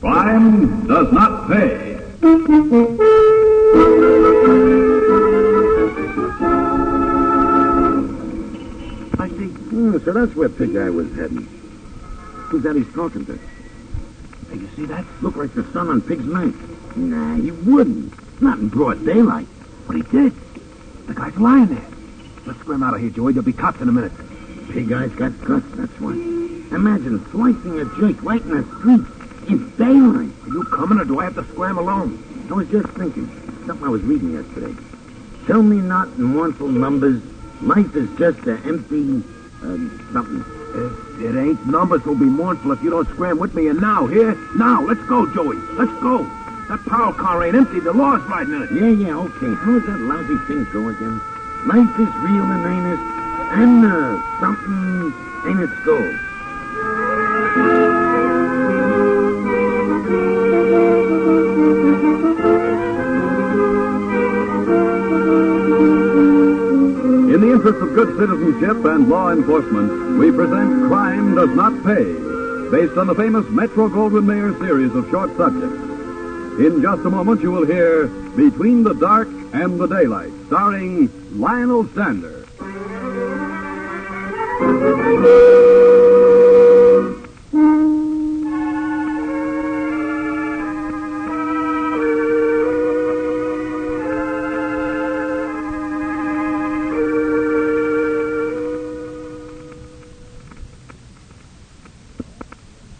Crime does not pay. I see. So that's where Pig Eye was heading. Who's that he's talking to? Hey, you see that? Look like the sun on Pig's knife. Nah, he wouldn't. Not in broad daylight. But he did. The guy's lying there. Let's scram out of here, Joey. There'll be cops in a minute. Pig Eye's got guts, that's why. Imagine slicing a Jake right in the street. It's daylight. Are you coming, or do I have to scram alone? I was just thinking. Something I was reading yesterday. Tell me not in mournful numbers. Life is just an empty... something. It ain't numbers will be mournful if you don't scram with me. And now, here? Now, let's go, Joey. Let's go. That power car ain't empty. The law's riding in it. Yeah, okay. How does that lousy thing go again? Life is real and earnest, and something ain't its goal. In the interest of good citizenship and law enforcement, we present Crime Does Not Pay, based on the famous Metro-Goldwyn-Mayer series of short subjects. In just a moment, you will hear Between the Dark and the Daylight, starring Lionel Stander.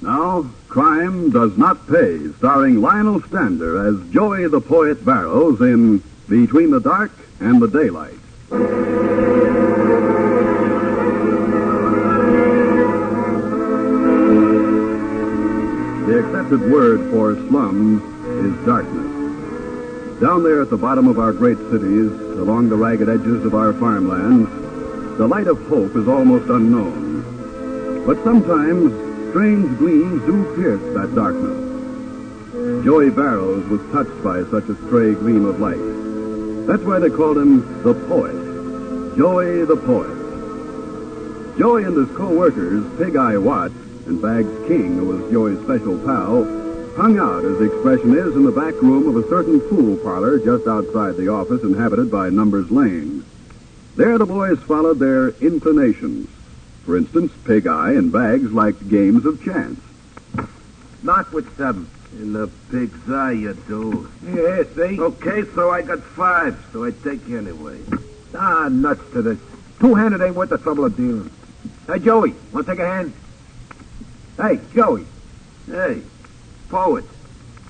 Now, Crime Does Not Pay, starring Lionel Stander as Joey the Poet Barrows in Between the Dark and the Daylight. The accepted word for slums is darkness. Down there at the bottom of our great cities, along the ragged edges of our farmlands, the light of hope is almost unknown. But sometimes strange gleams do pierce that darkness. Joey Barrows was touched by such a stray gleam of light. That's why they called him the Poet. Joey the Poet. Joey and his co-workers, Pig Eye Watts and Bags King, who was Joey's special pal, hung out, as the expression is, in the back room of a certain pool parlor just outside the office inhabited by Numbers Lane. There the boys followed their inclinations. For instance, Pig Eye and Bags liked games of chance. Knock with 7. In the pig's eye, you do. Yeah, see? Okay, so I got 5, so I take you anyway. Ah, nuts to this. Two-handed ain't worth the trouble of dealing. Hey, Joey, want to take a hand? Hey, Joey. Hey, Poet,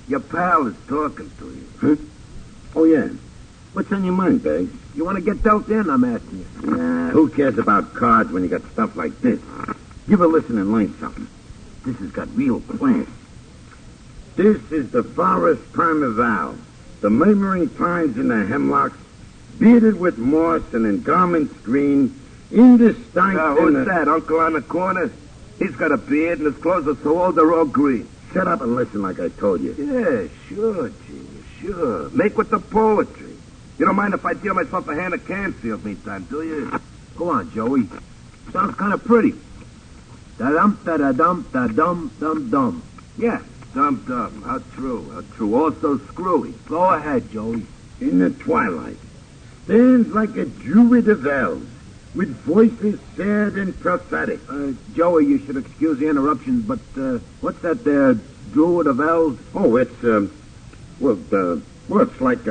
your pal is talking to you. Huh? Oh, yeah. What's on your mind, Bags? You want to get dealt in, I'm asking you. Nah, who cares about cards when you got stuff like this? Give a listen and learn something. This has got real class. This is the forest primeval, the murmuring pines in the hemlocks, bearded with moss and in garments green, indistinct... Who's that, Uncle on the corner? He's got a beard and his clothes are so old they're all green. Shut up and listen like I told you. Yeah, sure, genius, sure. Make with the poetry. You don't mind if I deal myself a hand of Canfield meantime, do you? Go on, Joey. Sounds kind of pretty. Da-dum, da-da-dum, da-dum, dum-dum. Yeah. Dum-dum. How true, how true. Also screwy. Go ahead, Joey. In the twilight, stands like a druid of elves, with voices sad and prophetic. Joey, you should excuse the interruptions, but what's that there, druid of elves? Oh, it's it's like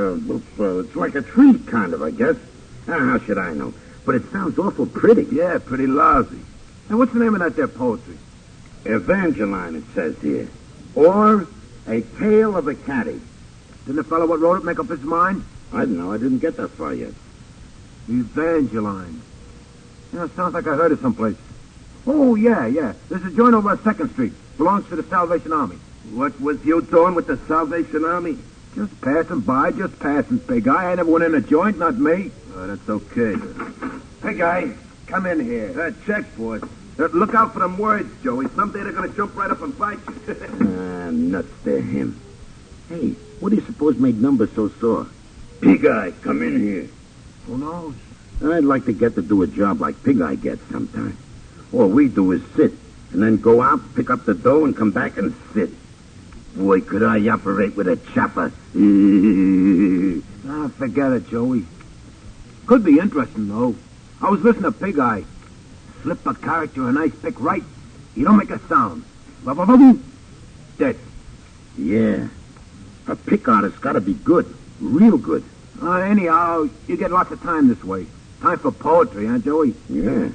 a tree, kind of, I guess. How should I know? But it sounds awful pretty. Yeah, pretty lousy. And what's the name of that there poetry? Evangeline, it says here. Or A Tale of a Caddy. Didn't the fellow what wrote it make up his mind? I don't know. I didn't get that far yet. Evangeline. Yeah, sounds like I heard it someplace. Oh, yeah. There's a joint over on 2nd Street. Belongs to the Salvation Army. What was you doing with the Salvation Army? Just passing by, Big Guy. I never went in a joint, not me. Oh, that's okay. Hey, guy, come in here. Check, boys. Look out for them words, Joey. Someday they're going to jump right up and bite you. Nuts to him. Hey, what do you suppose made Numbers so sore? Pig Eye, come in here. Who knows? I'd like to get to do a job like Pig Eye gets sometime. All we do is sit, and then go out, pick up the dough, and come back and sit. Boy, could I operate with a chopper. Forget it, Joey. Could be interesting, though. I was listening to Pig Eye. Slip a character a nice pick right. He don't make a sound. Ba-ba-ba-boom. Dead. Yeah. A pick artist's gotta be good. Real good. Anyhow, you get lots of time this way. Time for poetry, huh, Joey? Yeah.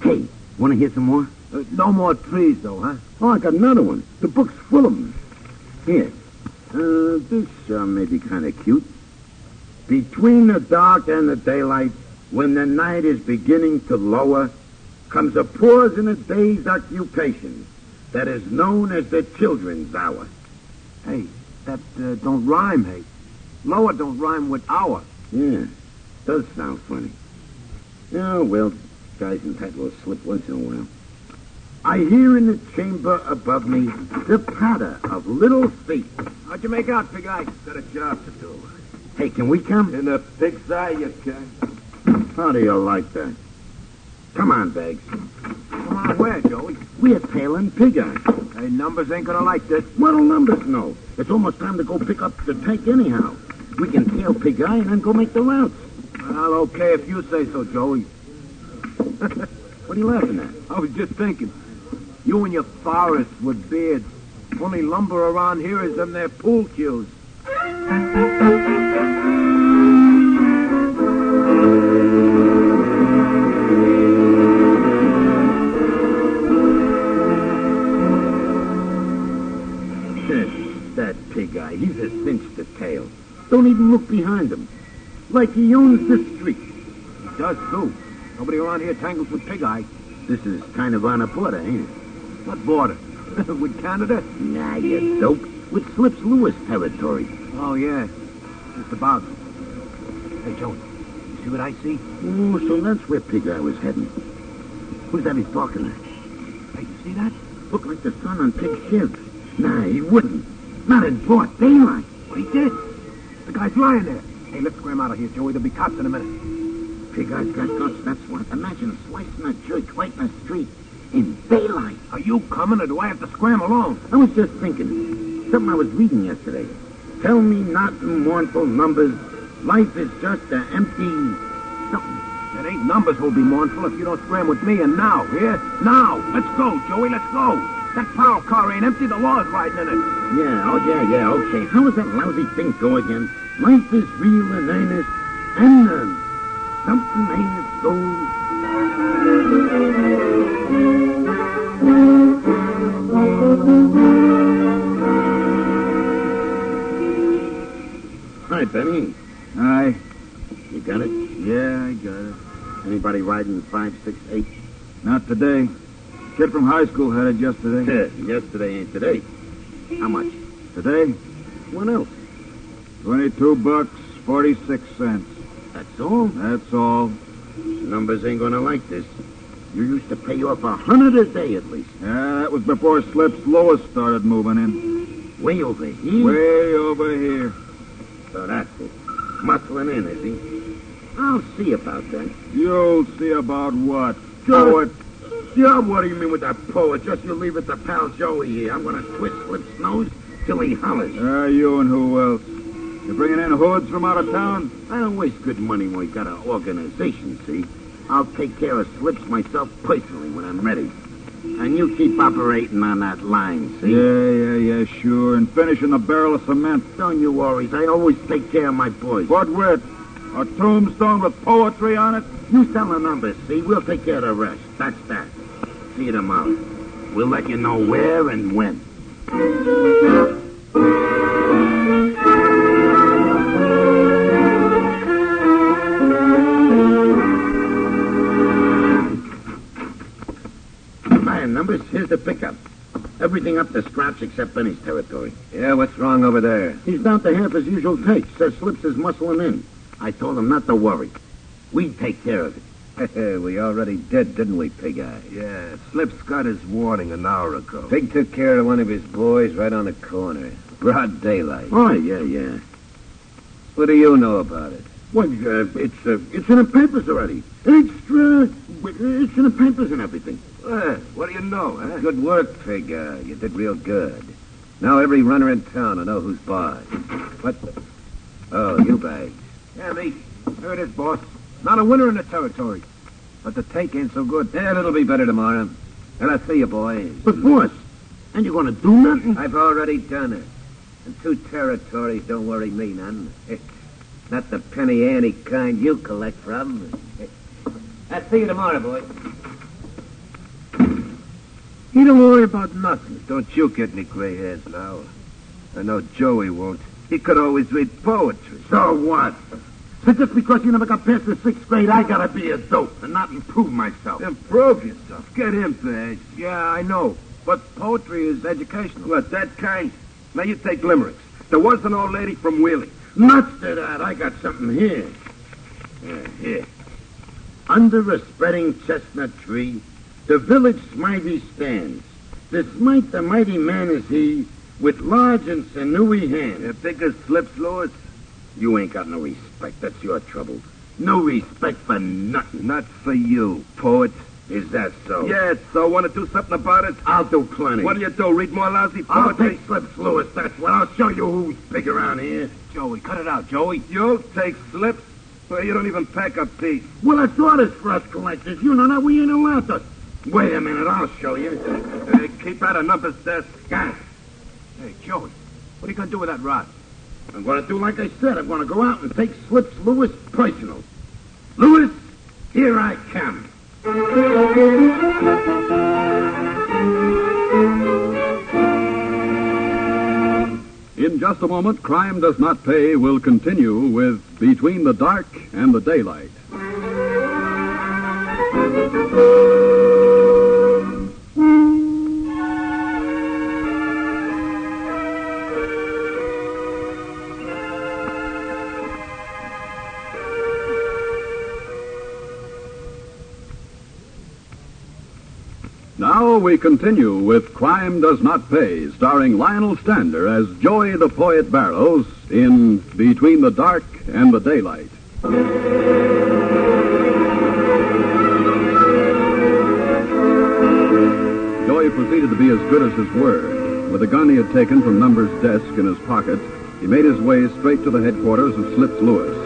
Hey, wanna hear some more? No more trees, though, huh? Oh, I got another one. The book's full of them. Here. This may be kind of cute. Between the dark and the daylight, when the night is beginning to lower, comes a pause in a day's occupation that is known as the children's hour. Hey, that don't rhyme, hey. Lower don't rhyme with hour. Yeah, does sound funny. Oh, well, guys entitled to slip once in a while. I hear in the chamber above me the patter of little feet. How'd you make out, Pig Eye? Got a job to do. Hey, can we come? In the pig's eye, you can. How do you like that? Come on, Bags. Come on, where, Joey? We're tailing Pig Eye. Hey, numbers ain't gonna like this. What'll numbers know? It's almost time to go pick up the tank anyhow. We can tail Pig Eye and then go make the routes. Well, okay if you say so, Joey. What are you laughing at? I was just thinking. You and your forest with beards. Only lumber around here is them there pool cues. That Pig Eye, he's a cinch to tail. Don't even look behind him. Like he owns the street. He does, too. Nobody around here tangles with Pig Eye. This is kind of on a border, ain't it? What border? With Canada? Nah, you dope. With Slips Lewis territory. Oh, yeah. Just about. Hey, Joey, you see what I see? Oh, so that's where Pig Eye was heading. Who's that he's talking at? Hey, you see that? Looked like the sun on Pig's shiv. Nah, he wouldn't. Not in broad daylight. Well, he did. The guy's lying there. Hey, let's scram out of here, Joey. There'll be cops in a minute. Pig Eye's got guts, that's what. Imagine slicing a church right in the street. In daylight. Are you coming, or do I have to scram alone? I was just thinking. Something I was reading yesterday. Tell me not in mournful numbers. Life is just an empty something. It ain't numbers who'll be mournful if you don't scram with me, and now, here? Now! Let's go, Joey, let's go! That power car ain't empty, the law's riding in it. Yeah, okay. How does that lousy thing go again? Life is real and earnest, and something ain't as gold. Hi, Benny. Hi. You got it? Yeah, I got it. Anybody riding 568? Not today. Kid from high school had it yesterday. Yesterday ain't today. How much? Today? What else? $22.46. That's all? That's all. Numbers ain't gonna like this. You used to pay off $100 a day at least. Yeah, that was before Slips Lewis started moving in. Way over here? Way over here. So that's it. Muscling in, is he? I'll see about that. You'll see about what? Poet? Yeah, what do you mean with that poet? Just you leave it to pal Joey here. I'm gonna twist Slip's nose till he hollers. You and who else? You bringing in hoods from out of town? I don't waste good money when we got an organization, see? I'll take care of Slips myself personally when I'm ready. And you keep operating on that line, see? Yeah, sure. And finishing the barrel of cement. Don't you worry. I always take care of my boys. What with? A tombstone with poetry on it? You sell the numbers, see? We'll take care of the rest. That's that. See you tomorrow. We'll let you know where and when. Numbers, here's the pickup. Everything up to scratch except Benny's territory. Yeah, what's wrong over there? He's down to half his usual take. Says Slips is muscling in. I told him not to worry. We'd take care of it. We already did, didn't we, Pig Eye? Yeah, Slips got his warning an hour ago. Pig took care of one of his boys right on the corner. Broad daylight. Oh, yeah. What do you know about it? Well, it's in the papers already. It's in the papers and everything. What do you know, huh? Good work, Pig Eye. You did real good. Now every runner in town will know who's boss. What the... Oh, you bags. Yeah, me. Here it is, boss. Not a winner in the territory. But the take ain't so good. Yeah, it'll be better tomorrow. And I see you, boys. But, boss, ain't you gonna do nothing? I've already done it. And 2 territories don't worry me none. Not the penny ante kind you collect from. I'll see you tomorrow, boys. You don't worry about nothing. Don't you get any gray hairs now. I know Joey won't. He could always read poetry. So what? So just because you never got past the 6th grade, I gotta be a dope and not improve myself. Improve yourself. Get him, Bags. Yeah, I know. But poetry is educational. What, that kind? Now you take limericks. There was an old lady from Wheeling. Nuts to that. I got something here. Here. Under a spreading chestnut tree, the village smithy stands. The smite the mighty man is he, with large and sinewy hands. The biggest slips, Lewis. You ain't got no respect. That's your trouble. No respect for nothing. Not for you, poet. Is that so? Yes, so want to do something about it? I'll do plenty. What do you do, read more lousy I'll poetry? take slips, Lewis. That's what. I'll show you who's big around here. Joey, cut it out, Joey. You take slips? Well, you don't even pack a piece. Well, that's orders for us collectors. You know that we ain't allowed to. Wait a minute, I'll show you. Keep out of numbers desk. Got it. Hey, Joey, what are you going to do with that rod? I'm going to do like I said. I'm going to go out and take Slips Lewis personal. Lewis, here I come. In just a moment, Crime Does Not Pay will continue with Between the Dark and the Daylight. Now we continue with Crime Does Not Pay, starring Lionel Stander as Joey the Poet Barrows in Between the Dark and the Daylight. Joey proceeded to be as good as his word. With a gun he had taken from Number's desk in his pocket, he made his way straight to the headquarters of Slips Lewis.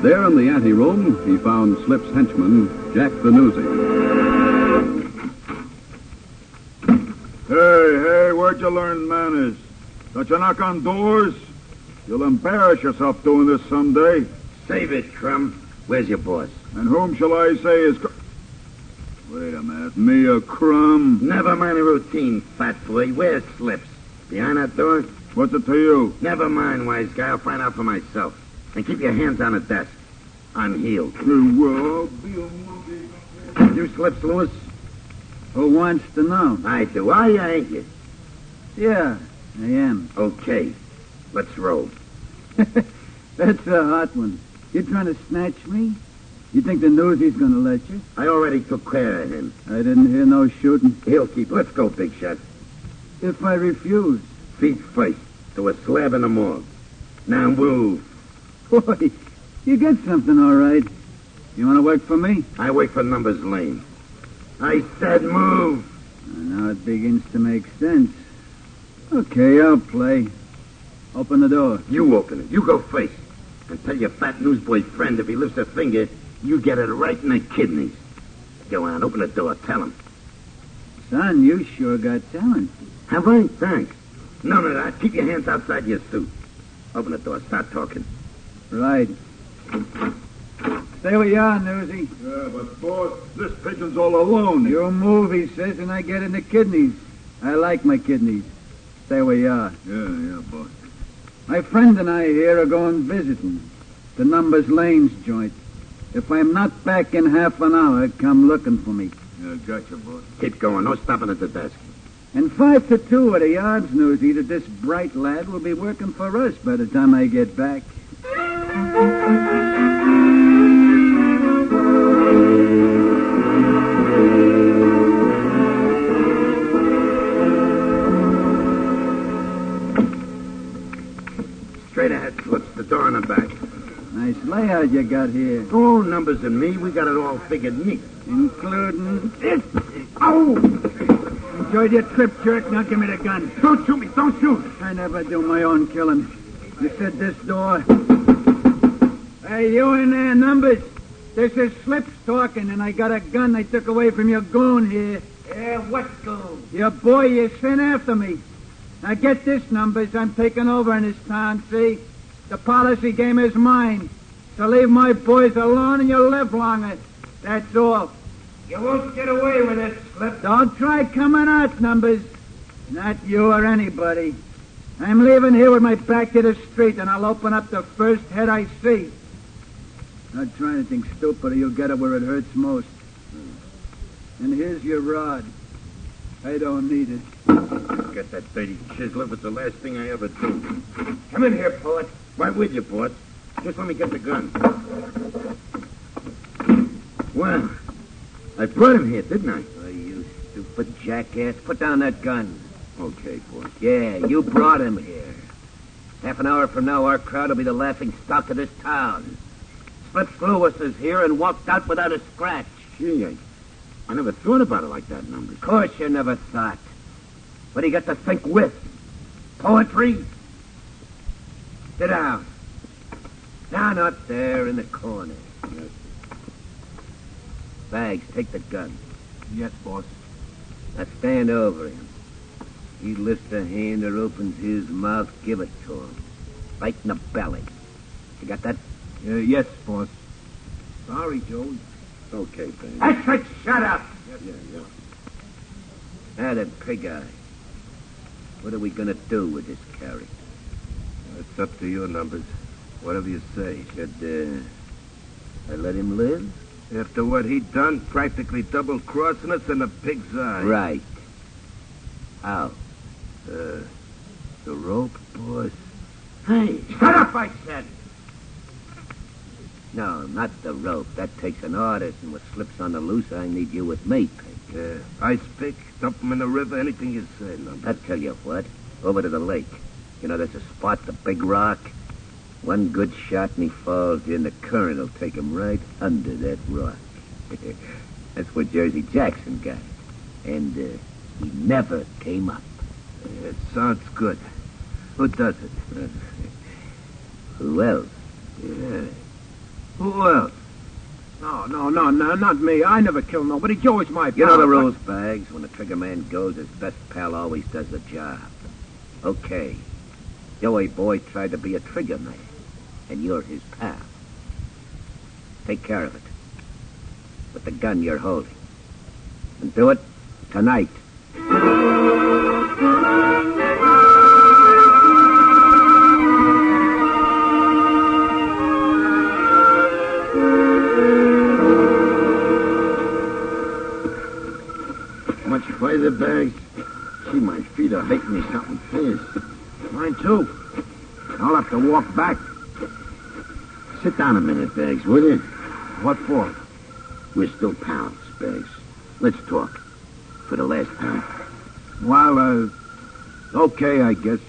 There in the anteroom, he found Slips' henchman, Jack the Newsie. Hey, where'd you learn manners? Don't you knock on doors? You'll embarrass yourself doing this someday. Save it, Crumb. Where's your boss? And whom shall I say is... Wait a minute. Me a crumb? Never mind the routine, fat boy. Where's Slips? Behind that door? What's it to you? Never mind, wise guy. I'll find out for myself. And keep your hands on the desk. I'm healed. Well, be a monkey. You Slips Lewis? Who wants to know? I do. Are you, ain't you? Yeah, I am. Okay. Let's roll. That's a hot one. You trying to snatch me? You think the Newsie's gonna let you? I already took care of him. I didn't hear no shooting. He'll keep. Let's go, big shot. If I refuse? Feet first. To a slab in the morgue. Now move. Boy, you get something all right. You want to work for me? I work for Numbers Lane. I said move. Now it begins to make sense. Okay, I'll play. Open the door. You open it. You go first. And tell your fat newsboy friend if he lifts a finger, you get it right in the kidneys. Go on, open the door. Tell him. Son, you sure got talent. Have I? Thanks. None of that. Keep your hands outside your suit. Open the door. Start talking. Right. Stay where you are, Newsie. Yeah, but boss, this pigeon's all alone. You move, he says, and I get in the kidneys. I like my kidneys. Stay where you are. Yeah, boss. My friend and I here are going visiting. The Numbers Lane's joint. If I'm not back in half an hour, come looking for me. Yeah, gotcha, boss. Keep going. No stopping at the desk. And 5 to 2 at the yards, Newsie, that this bright lad will be working for us by the time I get back. Straight ahead, Slips. The door in the back. Nice layout you got here. Oh, Numbers and me, we got it all figured neat. Including this. Oh! Enjoyed your trip, jerk. Now give me the gun. Don't shoot me. Don't shoot. I never do my own killing. You said this door. Hey, you in there, Numbers? This is Slips talking, and I got a gun I took away from your goon here. Yeah, what goon? Your boy you sent after me. Now get this, Numbers. I'm taking over in this town, see? The policy game is mine. So leave my boys alone and you'll live longer. That's all. You won't get away with it, Slip. Don't try coming out, Numbers. Not you or anybody. I'm leaving here with my back to the street, and I'll open up the first head I see. Not try anything stupid, or you'll get it where it hurts most. And here's your rod. I don't need it. Get that dirty chisel if it's the last thing I ever do. Come in here, poet. Why would you, boss? Just let me get the gun. Well, I brought him here, didn't I? Oh, you stupid jackass. Put down that gun. Okay, boss. Yeah, you brought him here. Half an hour from now, our crowd will be the laughing stock of this town. Slips Lewis is here and walked out without a scratch. Gee, I never thought about it like that, Numbers. Of course you never thought. What do you got to think with? Poetry? Sit down. Down up there in the corner. Yes. Bags, take the gun. Yes, boss. Now stand over him. He lifts a hand or opens his mouth, give it to him. Right in the belly. You got that? Yes, boss. Sorry, Joey. Okay, baby. That's it, shut up! Yeah. Now then, Pig Eye. What are we gonna do with this character? It's up to you, Numbers. Whatever you say. Should, I let him live? After what he'd done, practically double-crossing us in the pig's eye. Right. How? The rope, boss. Hey, shut up, I said! No, not the rope. That takes an artist, and what slips on the loose, I need you with me, Pig. Ice pick, dump him in the river, anything you say, Numbers. I'll tell you what. Over to the lake. You know, there's a spot, the big rock. One good shot and he falls in. The current will take him right under that rock. That's what Jersey Jackson got. And he never came up. It sounds good. Who does it? Who else? Yeah. Who else? No, not me. I never killed nobody. Joey's my pal. You know the rules, Bags. When the trigger man goes, his best pal always does the job. Okay. Joey boy tried to be a trigger man, and you're his pal. Take care of it. With the gun you're holding. And do it tonight. Much farther, Bags? Gee, my feet are hurting me something fierce. Mine, too. I'll have to walk back. Sit down a minute, Bags, will you? What for? We're still pals, Bags. Let's talk. For the last time. Well, okay, I guess.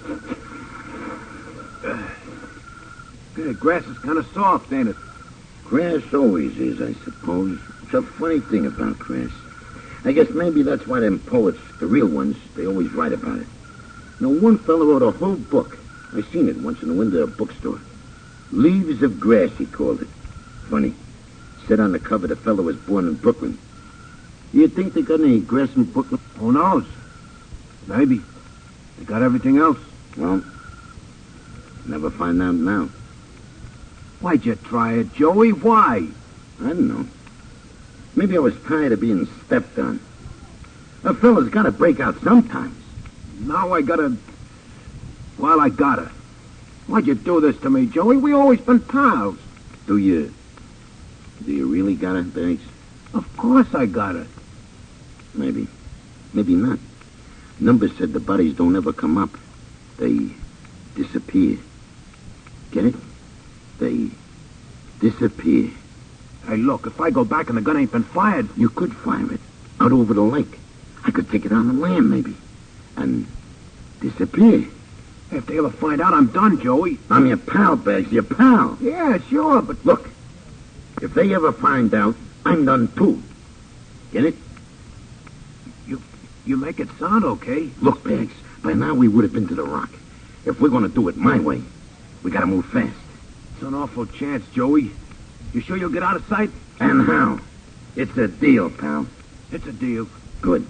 The grass is kind of soft, ain't it? Grass always is, I suppose. It's a funny thing about grass. I guess maybe that's why them poets, the real ones, they always write about it. You know, one fellow wrote a whole book. I seen it once in the window of a bookstore. Leaves of Grass, he called it. Funny. Said on the cover the fellow was born in Brooklyn. You think they got any grass in Brooklyn? Who knows? Maybe. They got everything else. Well, never find out now. Why'd you try it, Joey? Why? I don't know. Maybe I was tired of being stepped on. A fella's got to break out sometimes. Now I gotta... Well, I gotta. Why'd you do this to me, Joey? We always been pals. Do you really got it, Bags? Of course I gotta. Maybe. Maybe not. Numbers said the bodies don't ever come up. They disappear. Get it? They disappear. Hey, look, if I go back and the gun ain't been fired... You could fire it. Out over the lake. I could take it on the land, maybe. And disappear. If they ever find out, I'm done, Joey. I'm your pal, Bags, your pal. Yeah, sure, but... Look, if they ever find out, I'm done too. Get it? You make it sound okay. Look, Bags, by now we would have been to the Rock. If we're going to do it my way, we got to move fast. It's an awful chance, Joey. You sure you'll get out of sight? And how? It's a deal, pal. It's a deal. Good.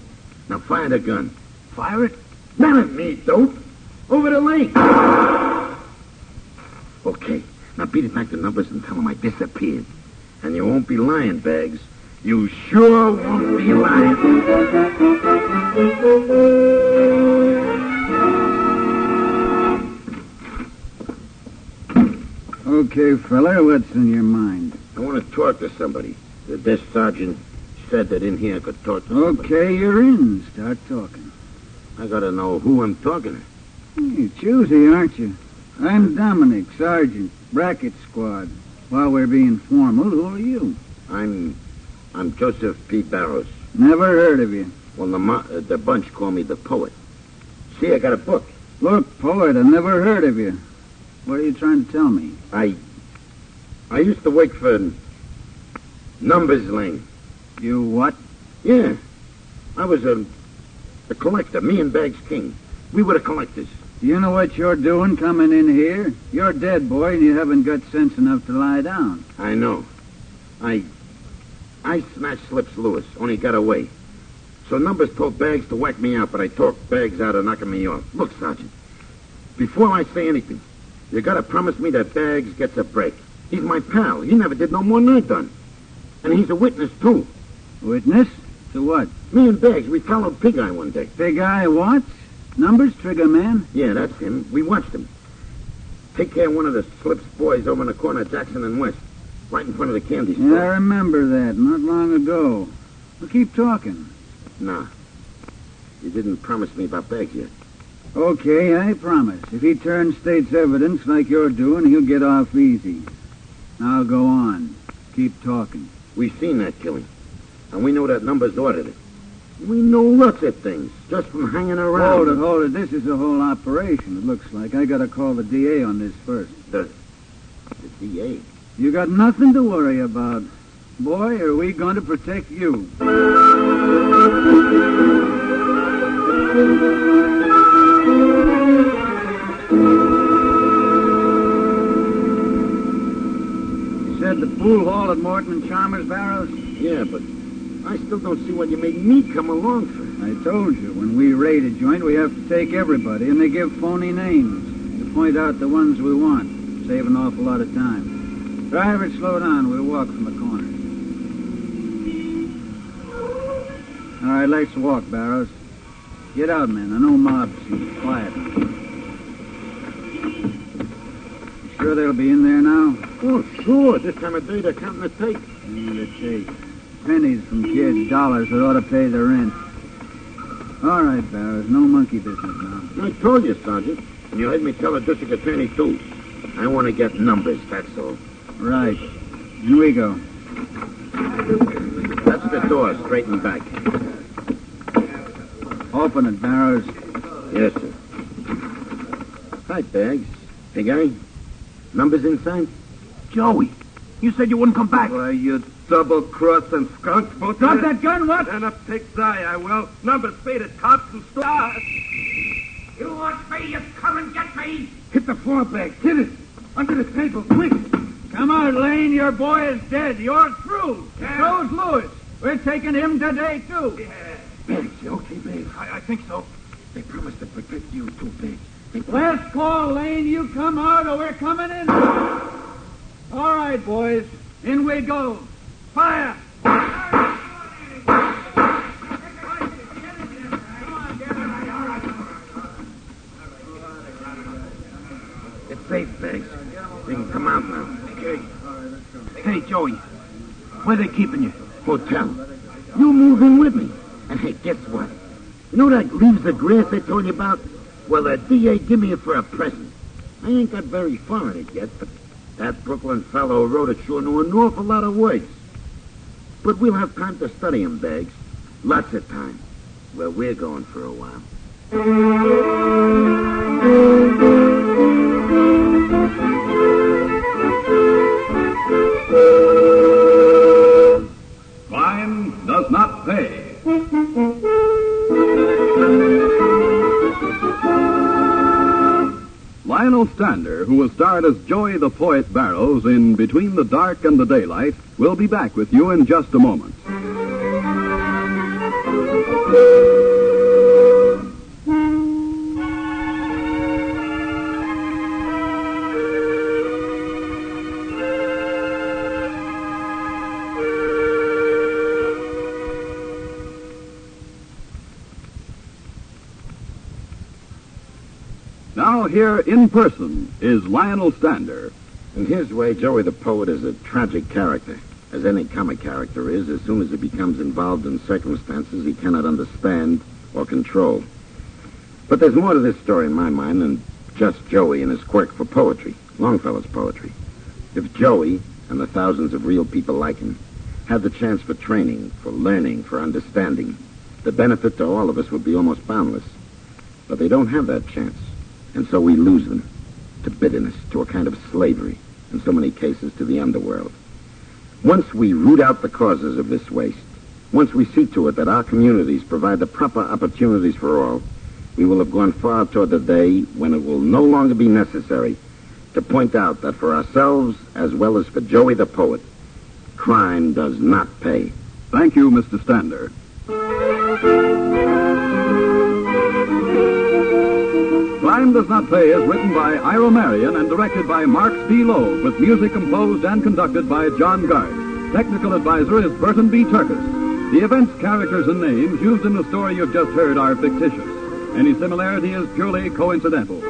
Now fire the gun. Fire it? Not at me, dope. Over the lake. Okay. Now beat it back to numbers and tell them I disappeared. And you won't be lying, Bags. You sure won't be lying. Okay, fella, what's in your mind? I want to talk to somebody. The desk sergeant said that in here I could talk to somebody. Okay, you're in. Start talking. I gotta know who I'm talking to. You're choosy, aren't you? I'm Dominic, Sergeant, Bracket Squad. While we're being formal, who are you? I'm Joseph P. Barrows. Never heard of you. Well, the bunch call me the poet. See, I got a book. Look, poet, I never heard of you. What are you trying to tell me? I used to work for Numbers Lane. You what? Yeah. I was a collector, me and Bags King. We were the collectors. You know what you're doing coming in here? You're dead, boy, and you haven't got sense enough to lie down. I know. I smashed Slips Lewis, only got away. So Numbers told Bags to whack me out, but I talked Bags out of knocking me off. Look, Sergeant, before I say anything, you gotta promise me that Bags gets a break. He's my pal. He never did no more than I done. And he's a witness, too. Witness? To what? Me and Bags, we followed Big Eye one day. Big Eye what? Numbers, Trigger Man? Yeah, that's him. We watched him take care of one of the Slips boys over in the corner of Jackson and West, right in front of the candy store. Yeah, I remember that, not long ago. Well, keep talking. Nah. You didn't promise me about Bags yet. Okay, I promise. If he turns state's evidence like you're doing, he'll get off easy. Now go on. Keep talking. We've seen that killing, and we know that Numbers ordered it. We know lots of things, just from hanging around. Hold it. This is a whole operation, it looks like. I gotta call the DA on this first. The DA? You got nothing to worry about. Boy, are we going to protect you. You said the pool hall at Morton and Chalmers, Barrows? Yeah, but I still don't see what you made me come along for. I told you, when we raid a joint, we have to take everybody, and they give phony names to point out the ones we want. Save an awful lot of time. Driver, slow down. We'll walk from the corner. All right, let's walk, Barrows. Get out, man. I know mobs. Quiet. You sure they'll be in there now? Oh, sure. This time of day, they're counting the take. The take. Pennies from kids, dollars that ought to pay the rent. All right, Barrows. No monkey business now. I told you, Sergeant. And you heard me tell the district attorney, too. I want to get numbers, that's all. Right. Here we go. That's the door, straight and back. Open it, Barrows. Yes, sir. Hi, Bags. Hey, guy. Numbers inside? Joey, you said you wouldn't come back. Why, you double-crossing skunk, both Drop of you. that gun, what? And a pig's eye, I will. Numbers faded cops and stars. You want me? You come and get me. Hit the floor, Bags. Hit it. Under the table, quick. Come on, Lane. Your boy is dead. You're through. Yeah. So's Lewis. We're taking him today, too. Yeah, Bags, you okay, Bags? I think so. They promised to protect you, too, Bags. Last call, Lane. You come out or we're coming in. All right, boys. In we go. Fire! It's safe, Bags. You can come out now. Okay. Hey, Joey, where they keeping you? Hotel. You move in with me. And hey, guess what? You know that leaves of grass I told you about? Well, the DA give me it for a present. I ain't got very far in it yet, but that Brooklyn fellow wrote it sure knew an awful lot of words. But we'll have time to study 'em, Bags. Lots of time. Well, we're going for a while. Crime does not pay. Lionel Stander, who was starred as Joey the Poet Barrows in Between the Dark and the Daylight, will be back with you in just a moment. Now here in person is Lionel Stander. In his way, Joey the Poet is a tragic character, as any comic character is as soon as he becomes involved in circumstances he cannot understand or control. But there's more to this story in my mind than just Joey and his quirk for poetry, Longfellow's poetry. If Joey, and the thousands of real people like him, had the chance for training, for learning, for understanding, the benefit to all of us would be almost boundless. But they don't have that chance. And so we lose them to bitterness, to a kind of slavery, in so many cases to the underworld. Once we root out the causes of this waste, once we see to it that our communities provide the proper opportunities for all, we will have gone far toward the day when it will no longer be necessary to point out that for ourselves, as well as for Joey the Poet, crime does not pay. Thank you, Mr. Stander. Crime Does Not Pay is written by Ira Marion and directed by Marx B. Loeb, with music composed and conducted by John Gard. Technical advisor is Burton B. Turkis. The events, characters, and names used in the story you've just heard are fictitious. Any similarity is purely coincidental.